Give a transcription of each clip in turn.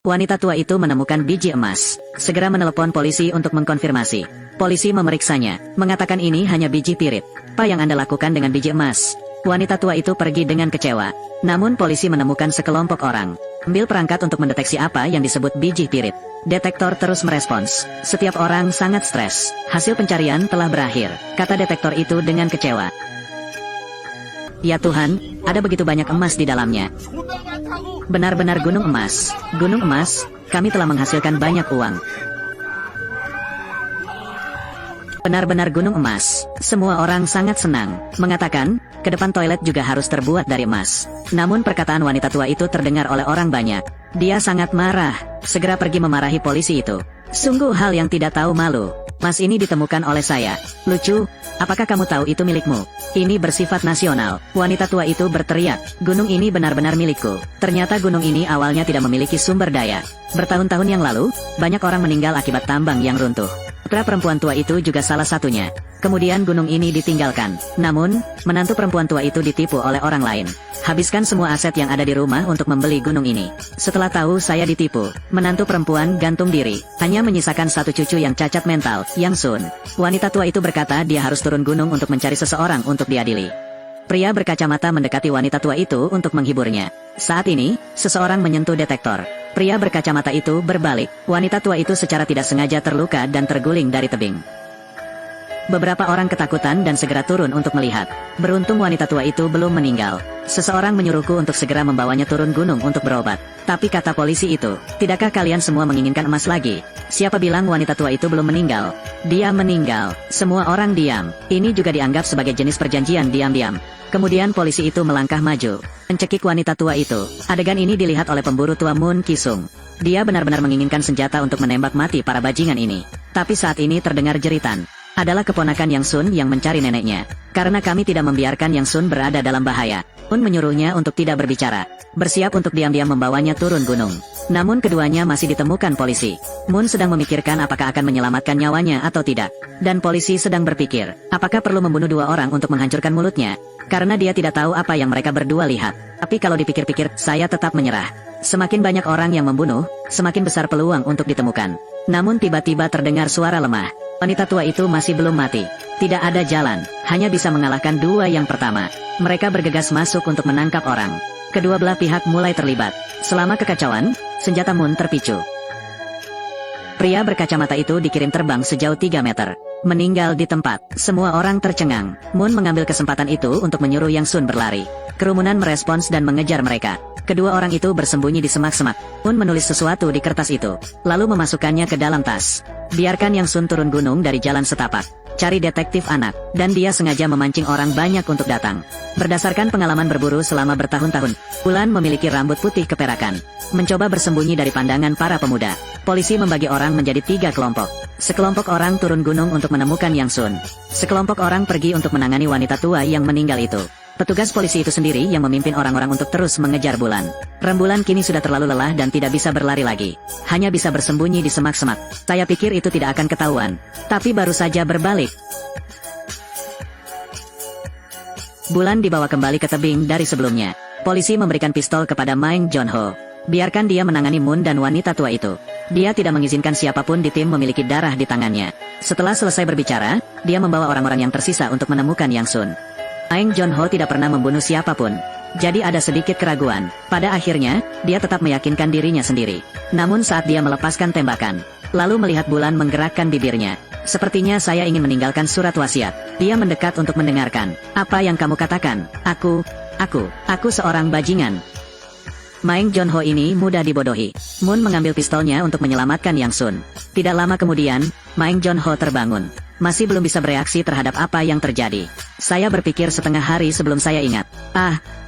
Wanita tua itu menemukan biji emas. Segera menelepon polisi untuk mengkonfirmasi. Polisi memeriksanya, mengatakan ini hanya biji pirit. Apa yang Anda lakukan dengan biji emas? Wanita tua itu pergi dengan kecewa. Namun polisi menemukan sekelompok orang. Ambil perangkat untuk mendeteksi apa yang disebut biji pirit. Detektor terus merespons. Setiap orang sangat stres. Hasil pencarian telah berakhir, kata detektor itu dengan kecewa. Ya Tuhan, ada begitu banyak emas di dalamnya. Benar-benar gunung emas. Gunung emas, kami telah menghasilkan banyak uang. Benar-benar gunung emas. Semua orang sangat senang, mengatakan, ke depan toilet juga harus terbuat dari emas. Namun perkataan wanita tua itu terdengar oleh orang banyak. Dia sangat marah, segera pergi memarahi polisi itu. Sungguh hal yang tidak tahu malu. Emas ini ditemukan oleh saya. Lucu, apakah kamu tahu itu milikmu? Ini bersifat nasional. Wanita tua itu berteriak, gunung ini benar-benar milikku. Ternyata gunung ini awalnya tidak memiliki sumber daya. Bertahun-tahun yang lalu, banyak orang meninggal akibat tambang yang runtuh. Putra perempuan tua itu juga salah satunya. Kemudian gunung ini ditinggalkan. Namun, menantu perempuan tua itu ditipu oleh orang lain. Habiskan semua aset yang ada di rumah untuk membeli gunung ini. Setelah tahu saya ditipu, menantu perempuan gantung diri. Hanya menyisakan satu cucu yang cacat mental, Yang Sun. Wanita tua itu berkata dia harus turun gunung untuk mencari seseorang untuk diadili. Pria berkacamata mendekati wanita tua itu untuk menghiburnya. Saat ini, seseorang menyentuh detektor. Pria berkacamata itu berbalik. Wanita tua itu secara tidak sengaja terluka dan terguling dari tebing. Beberapa orang ketakutan dan segera turun untuk melihat. Beruntung wanita tua itu belum meninggal. Seseorang menyuruhku untuk segera membawanya turun gunung untuk berobat. Tapi kata polisi itu, tidakkah kalian semua menginginkan emas lagi? Siapa bilang wanita tua itu belum meninggal? Dia meninggal. Semua orang diam. Ini juga dianggap sebagai jenis perjanjian diam-diam. Kemudian polisi itu melangkah maju, mencekik wanita tua itu. Adegan ini dilihat oleh pemburu tua Moon Kisung. Dia benar-benar menginginkan senjata untuk menembak mati para bajingan ini. Tapi saat ini terdengar jeritan. Adalah keponakan Yang Sun yang mencari neneknya. Karena kami tidak membiarkan Yang Sun berada dalam bahaya, Moon menyuruhnya untuk tidak berbicara. Bersiap untuk diam-diam membawanya turun gunung. Namun keduanya masih ditemukan polisi. Moon sedang memikirkan apakah akan menyelamatkan nyawanya atau tidak. Dan polisi sedang berpikir, apakah perlu membunuh dua orang untuk menghancurkan mulutnya? Karena dia tidak tahu apa yang mereka berdua lihat. Tapi kalau dipikir-pikir, saya tetap menyerah. Semakin banyak orang yang membunuh, semakin besar peluang untuk ditemukan. Namun tiba-tiba terdengar suara lemah. Wanita tua itu masih belum mati. Tidak ada jalan, hanya bisa mengalahkan dua yang pertama. Mereka bergegas masuk untuk menangkap orang. Kedua belah pihak mulai terlibat. Selama kekacauan, senjata Moon terpicu. Pria berkacamata itu dikirim terbang sejauh 3 meter. Meninggal di tempat. Semua orang tercengang. Moon mengambil kesempatan itu untuk menyuruh Yang Sun berlari. Kerumunan merespons dan mengejar mereka. Kedua orang itu bersembunyi di semak-semak. Moon menulis sesuatu di kertas itu, lalu memasukkannya ke dalam tas. Biarkan Yang Sun turun gunung dari jalan setapak. Cari detektif anak, dan dia sengaja memancing orang banyak untuk datang. Berdasarkan pengalaman berburu selama bertahun-tahun, Bulan memiliki rambut putih keperakan. Mencoba bersembunyi dari pandangan para pemuda. Polisi membagi orang menjadi 3 kelompok. Sekelompok orang turun gunung untuk menemukan Yang Sun. Sekelompok orang pergi untuk menangani wanita tua yang meninggal itu. Petugas polisi itu sendiri yang memimpin orang-orang untuk terus mengejar Bulan. Rembulan kini sudah terlalu lelah dan tidak bisa berlari lagi. Hanya bisa bersembunyi di semak-semak. Saya pikir itu tidak akan ketahuan. Tapi baru saja berbalik. Bulan dibawa kembali ke tebing dari sebelumnya. Polisi memberikan pistol kepada Maeng Jonho. Biarkan dia menangani Moon dan wanita tua itu. Dia tidak mengizinkan siapapun di tim memiliki darah di tangannya. Setelah selesai berbicara, dia membawa orang-orang yang tersisa untuk menemukan Yang Sun. Maeng Jonho tidak pernah membunuh siapapun. Jadi ada sedikit keraguan. Pada akhirnya, dia tetap meyakinkan dirinya sendiri. Namun saat dia melepaskan tembakan, lalu melihat Bulan menggerakkan bibirnya. Sepertinya saya ingin meninggalkan surat wasiat. Dia mendekat untuk mendengarkan. Apa yang kamu katakan? Aku seorang bajingan. Maeng Jonho ini mudah dibodohi. Moon mengambil pistolnya untuk menyelamatkan Yang Sun. Tidak lama kemudian, Maeng Jonho terbangun. Masih belum bisa bereaksi terhadap apa yang terjadi. Saya berpikir setengah hari sebelum saya ingat.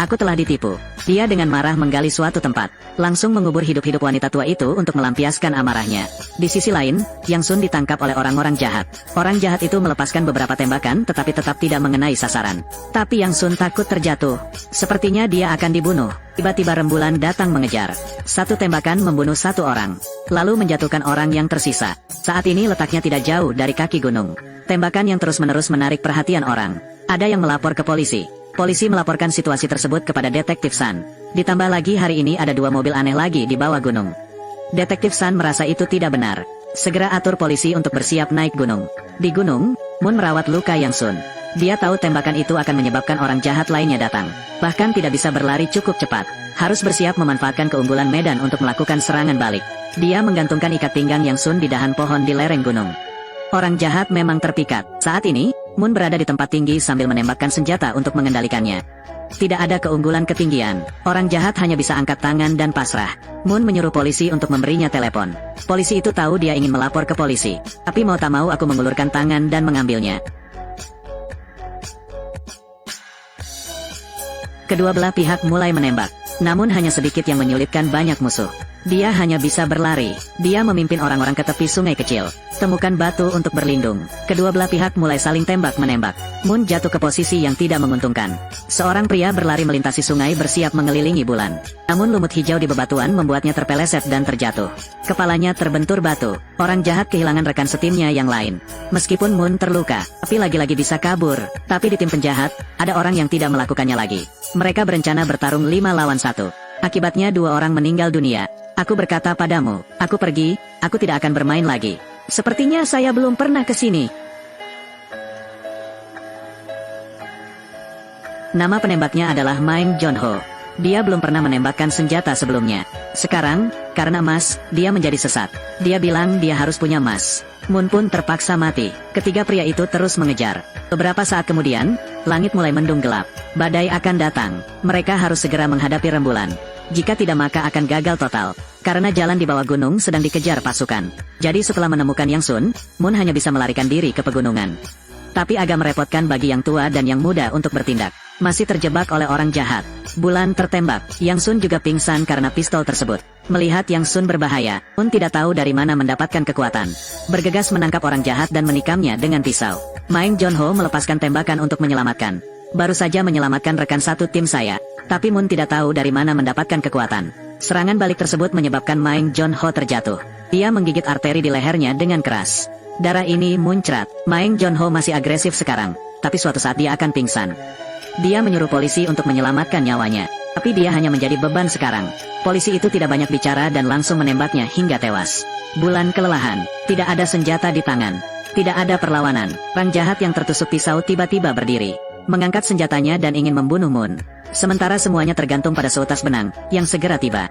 Aku telah ditipu. Dia dengan marah menggali suatu tempat. Langsung mengubur hidup-hidup wanita tua itu untuk melampiaskan amarahnya. Di sisi lain, Yang Sun ditangkap oleh orang-orang jahat. Orang jahat itu melepaskan beberapa tembakan tetapi tetap tidak mengenai sasaran. Tapi Yang Sun takut terjatuh. Sepertinya dia akan dibunuh. Tiba-tiba rembulan datang mengejar. Satu tembakan membunuh satu orang. Lalu menjatuhkan orang yang tersisa. Saat ini letaknya tidak jauh dari kaki gunung. Tembakan yang terus-menerus menarik perhatian orang. Ada yang melapor ke polisi. Polisi melaporkan situasi tersebut kepada Detektif Sun. Ditambah lagi hari ini ada 2 mobil aneh lagi di bawah gunung. Detektif San merasa itu tidak benar. Segera atur polisi untuk bersiap naik gunung. Di gunung, Moon merawat luka Yang Sun. Dia tahu tembakan itu akan menyebabkan orang jahat lainnya datang. Bahkan tidak bisa berlari cukup cepat. Harus bersiap memanfaatkan keunggulan medan untuk melakukan serangan balik. Dia menggantungkan ikat pinggang Yang Sun di dahan pohon di lereng gunung. Orang jahat memang terpikat. Saat ini, Moon berada di tempat tinggi sambil menembakkan senjata untuk mengendalikannya. Tidak ada keunggulan ketinggian. Orang jahat hanya bisa angkat tangan dan pasrah. Moon menyuruh polisi untuk memberinya telepon. Polisi itu tahu dia ingin melapor ke polisi. Tapi mau tak mau aku mengulurkan tangan dan mengambilnya. Kedua belah pihak mulai menembak. Namun hanya sedikit yang menyulitkan banyak musuh. Dia hanya bisa berlari. Dia memimpin orang-orang ke tepi sungai kecil. Temukan batu untuk berlindung. Kedua belah pihak mulai saling tembak-menembak. Moon jatuh ke posisi yang tidak menguntungkan. Seorang pria berlari melintasi sungai bersiap mengelilingi bulan. Namun lumut hijau di bebatuan membuatnya terpeleset dan terjatuh. Kepalanya terbentur batu. Orang jahat kehilangan rekan setimnya yang lain. Meskipun Moon terluka, tapi lagi-lagi bisa kabur. Tapi di tim penjahat, ada orang yang tidak melakukannya lagi. Mereka berencana bertarung 5 lawan 1. Akibatnya 2 orang meninggal dunia. Aku berkata padamu, aku pergi, aku tidak akan bermain lagi. Sepertinya saya belum pernah ke sini. Nama penembaknya adalah Maeng Jonho. Dia belum pernah menembakkan senjata sebelumnya. Sekarang, karena emas, dia menjadi sesat. Dia bilang dia harus punya emas. Moon pun terpaksa mati. Ketiga pria itu terus mengejar. Beberapa saat kemudian, langit mulai mendung gelap. Badai akan datang. Mereka harus segera menghadapi rembulan. Jika tidak maka akan gagal total. Karena jalan di bawah gunung sedang dikejar pasukan. Jadi setelah menemukan Yang Sun, Moon hanya bisa melarikan diri ke pegunungan. Tapi agak merepotkan bagi yang tua dan yang muda untuk bertindak. Masih terjebak oleh orang jahat. Bulan tertembak. Yang Sun juga pingsan karena pistol tersebut. Melihat Yang Sun berbahaya, Moon tidak tahu dari mana mendapatkan kekuatan. Bergegas menangkap orang jahat dan menikamnya dengan pisau. Maeng Jonho melepaskan tembakan untuk menyelamatkan. Baru saja menyelamatkan rekan satu tim saya. Tapi Moon tidak tahu dari mana mendapatkan kekuatan. Serangan balik tersebut menyebabkan Maeng Jonho terjatuh. Dia menggigit arteri di lehernya dengan keras. Darah ini muncrat. Maeng Jonho masih agresif sekarang. Tapi suatu saat dia akan pingsan. Dia menyuruh polisi untuk menyelamatkan nyawanya. Tapi dia hanya menjadi beban sekarang. Polisi itu tidak banyak bicara dan langsung menembaknya hingga tewas. Bulan kelelahan. Tidak ada senjata di tangan. Tidak ada perlawanan. Orang jahat yang tertusuk pisau tiba-tiba berdiri. Mengangkat senjatanya dan ingin membunuh Moon. Sementara semuanya tergantung pada seutas benang, yang segera tiba.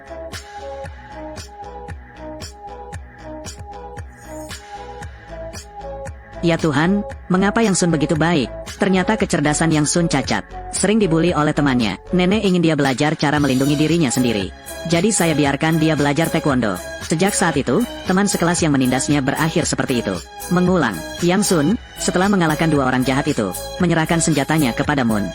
Ya Tuhan, mengapa Yang Sun begitu baik? Ternyata kecerdasan Yang Sun cacat. Sering dibully oleh temannya. Nenek ingin dia belajar cara melindungi dirinya sendiri. Jadi saya biarkan dia belajar taekwondo. Sejak saat itu, teman sekelas yang menindasnya berakhir seperti itu. Mengulang, Yang Sun, setelah mengalahkan 2 orang jahat itu, menyerahkan senjatanya kepada Moon.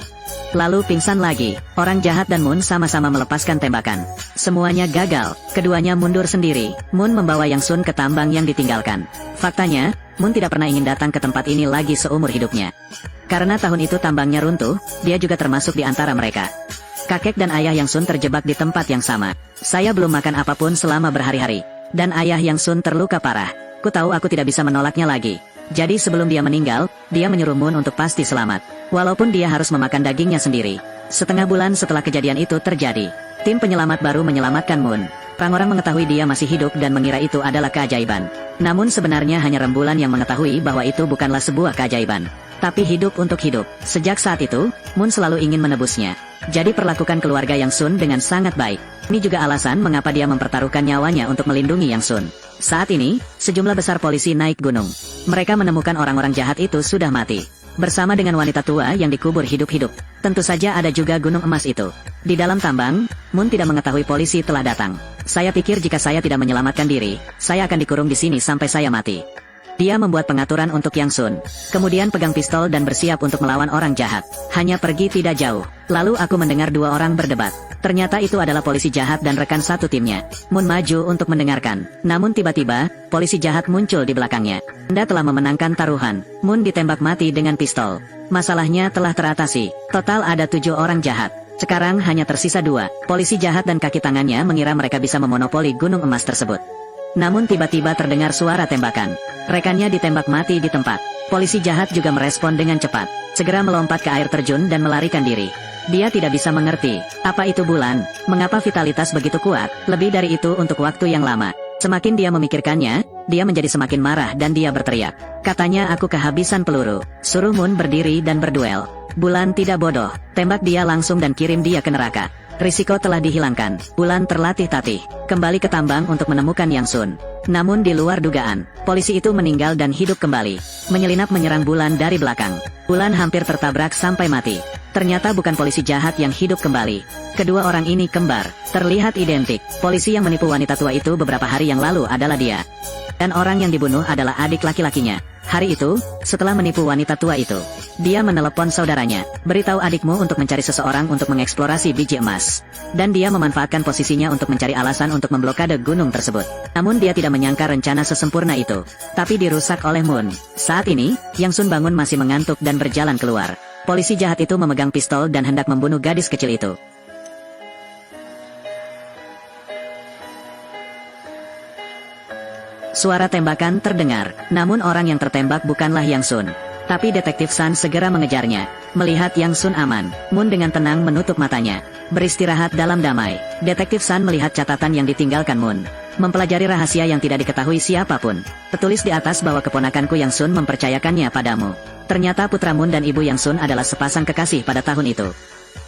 Lalu pingsan lagi. Orang jahat dan Moon sama-sama melepaskan tembakan. Semuanya gagal. Keduanya mundur sendiri. Moon membawa Yang Sun ke tambang yang ditinggalkan. Faktanya, Moon tidak pernah ingin datang ke tempat ini lagi seumur hidupnya. Karena tahun itu tambangnya runtuh, dia juga termasuk di antara mereka. Kakek dan ayah Yang Sun terjebak di tempat yang sama. Saya belum makan apapun selama berhari-hari. Dan ayah Yang Sun terluka parah. Ku tahu aku tidak bisa menolaknya lagi. Jadi sebelum dia meninggal, dia menyuruh Moon untuk pasti selamat. Walaupun dia harus memakan dagingnya sendiri. Setengah bulan setelah kejadian itu terjadi, tim penyelamat baru menyelamatkan Moon. Orang-orang mengetahui dia masih hidup dan mengira itu adalah keajaiban. Namun sebenarnya hanya rembulan yang mengetahui bahwa itu bukanlah sebuah keajaiban. Tapi hidup untuk hidup. Sejak saat itu, Moon selalu ingin menebusnya. Jadi perlakukan keluarga Yang Sun dengan sangat baik. Ini juga alasan mengapa dia mempertaruhkan nyawanya untuk melindungi Yang Sun. Saat ini, sejumlah besar polisi naik gunung. Mereka menemukan orang-orang jahat itu sudah mati. Bersama dengan wanita tua yang dikubur hidup-hidup. Tentu saja ada juga gunung emas itu. Di dalam tambang, Moon tidak mengetahui polisi telah datang. Saya pikir jika saya tidak menyelamatkan diri, saya akan dikurung di sini sampai saya mati. Dia membuat pengaturan untuk Yang Sun. Kemudian pegang pistol dan bersiap untuk melawan orang jahat. Hanya pergi tidak jauh. Lalu aku mendengar 2 orang berdebat. Ternyata itu adalah polisi jahat dan rekan satu timnya. Moon maju untuk mendengarkan. Namun tiba-tiba, polisi jahat muncul di belakangnya. Anda telah memenangkan taruhan. Moon ditembak mati dengan pistol. Masalahnya telah teratasi. Total ada 7 orang jahat. Sekarang hanya tersisa 2. Polisi jahat dan kaki tangannya mengira mereka bisa memonopoli gunung emas tersebut. Namun tiba-tiba terdengar suara tembakan. Rekannya ditembak mati di tempat. Polisi jahat juga merespon dengan cepat. Segera melompat ke air terjun dan melarikan diri. Dia tidak bisa mengerti. Apa itu bulan? Mengapa vitalitas begitu kuat? Lebih dari itu untuk waktu yang lama. Semakin dia memikirkannya, dia menjadi semakin marah dan dia berteriak. Katanya aku kehabisan peluru. Suruh Moon berdiri dan berduel. Bulan tidak bodoh, tembak dia langsung dan kirim dia ke neraka. Risiko telah dihilangkan, Bulan terlatih-tatih, kembali ke tambang untuk menemukan Yang Sun. Namun di luar dugaan, polisi itu meninggal dan hidup kembali. Menyelinap menyerang Bulan dari belakang. Bulan hampir tertabrak sampai mati. Ternyata bukan polisi jahat yang hidup kembali. Kedua orang ini kembar, terlihat identik. Polisi yang menipu wanita tua itu beberapa hari yang lalu adalah dia. Dan orang yang dibunuh adalah adik laki-lakinya. Hari itu, setelah menipu wanita tua itu, dia menelepon saudaranya, beritahu adikmu untuk mencari seseorang untuk mengeksplorasi biji emas. Dan dia memanfaatkan posisinya untuk mencari alasan untuk memblokade gunung tersebut. Namun dia tidak menyangka rencana sesempurna itu. Tapi dirusak oleh Moon. Saat ini, Yang Sun bangun masih mengantuk dan berjalan keluar. Polisi jahat itu memegang pistol dan hendak membunuh gadis kecil itu. Suara tembakan terdengar, namun orang yang tertembak bukanlah Yang Sun. Tapi Detektif Sun segera mengejarnya. Melihat Yang Sun aman, Moon dengan tenang menutup matanya. Beristirahat dalam damai. Detektif Sun melihat catatan yang ditinggalkan Moon. Mempelajari rahasia yang tidak diketahui siapapun. Tertulis di atas bahwa keponakanku Yang Sun mempercayakannya padamu. Ternyata putra Moon dan ibu Yang Sun adalah sepasang kekasih pada tahun itu.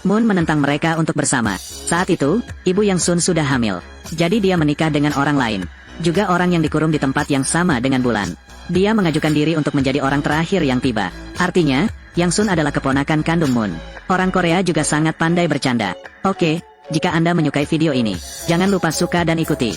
Moon menentang mereka untuk bersama. Saat itu, ibu Yang Sun sudah hamil. Jadi dia menikah dengan orang lain. Juga orang yang dikurung di tempat yang sama dengan Bulan. Dia mengajukan diri untuk menjadi orang terakhir yang tiba. Artinya, Yang Sun adalah keponakan kandung Moon. Orang Korea juga sangat pandai bercanda. Oke, jika Anda menyukai video ini, jangan lupa suka dan ikuti.